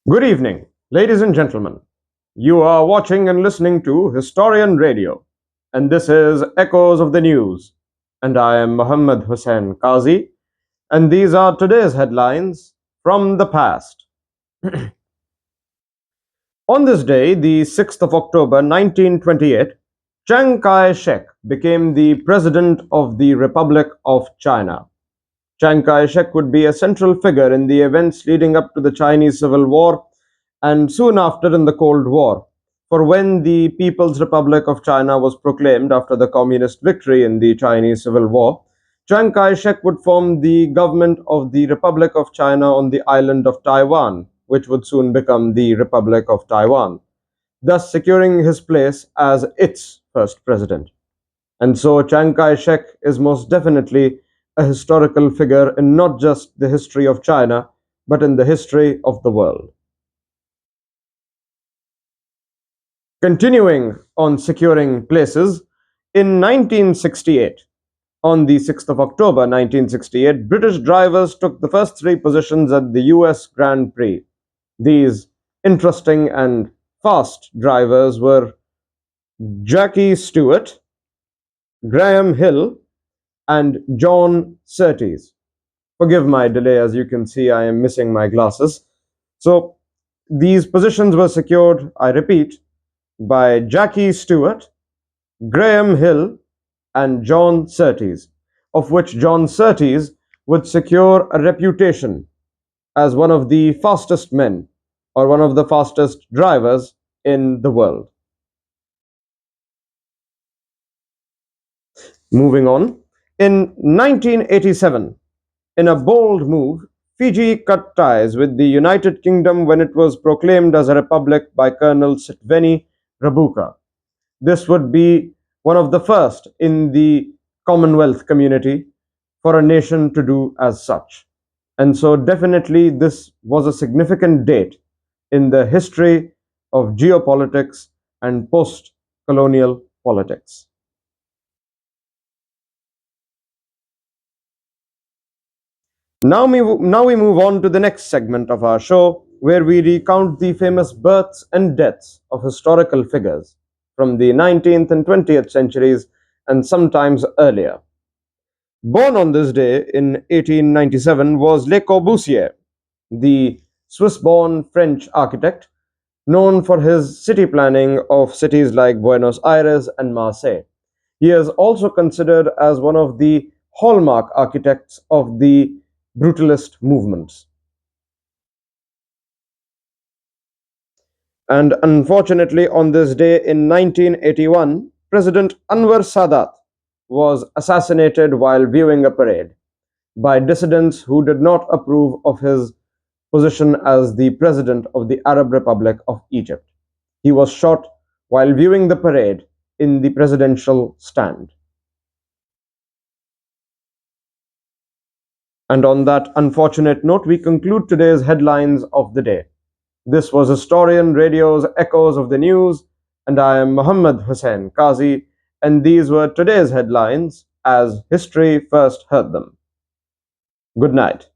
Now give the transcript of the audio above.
Good evening, ladies and gentlemen. You are watching and listening to Historian Radio, and this is Echoes of the News. And I am Muhammad Hussain Qazi, and these are today's headlines from the past. On this day, the 6th of October 1928, Chiang Kai shek became the President of the Republic of China. Chiang Kai shek would be a central figure in the events leading up to the Chinese Civil War and soon after in the Cold War. For when the People's Republic of China was proclaimed after the communist victory in the Chinese Civil War, Chiang Kai shek would form the government of the Republic of China on the island of Taiwan, which would soon become the Republic of Taiwan, thus securing his place as its first president. And so Chiang Kai shek is most definitely a historical figure in not just the history of China, but in the history of the world. Continuing on securing places, in 1968, on the 6th of October 1968, British drivers took the first three positions at the US Grand Prix. These interesting and fast drivers were Jackie Stewart, Graham Hill, and John Surtees. Forgive my delay, as you can see, I am missing my glasses. So these positions were secured, I repeat, by Jackie Stewart, Graham Hill, and John Surtees, of which John Surtees would secure a reputation as one of the fastest men or one of the fastest drivers in the world. Moving on, in 1987, in a bold move, Fiji cut ties with the United Kingdom when it was proclaimed as a republic by Colonel Sitveni Rabuka. This would be one of the first in the Commonwealth community for a nation to do as such. And so definitely this was a significant date in the history of geopolitics and post-colonial politics. Now we move on to the next segment of our show, where we recount the famous births and deaths of historical figures from the 19th and 20th centuries and sometimes earlier. Born on this day in 1897 was Le Corbusier, the Swiss-born French architect known for his city planning of cities like Buenos Aires and Marseille. He is also considered as one of the hallmark architects of the brutalist movements. And unfortunately, on this day in 1981, President Anwar Sadat was assassinated while viewing a parade by dissidents who did not approve of his position as the president of the Arab Republic of Egypt. He was shot while viewing the parade in the presidential stand. And on that unfortunate note, we conclude today's headlines of the day. This was Historian Radio's Echoes of the News, and I am Muhammad Hussain Qazi, and these were today's headlines as history first heard them. Good night.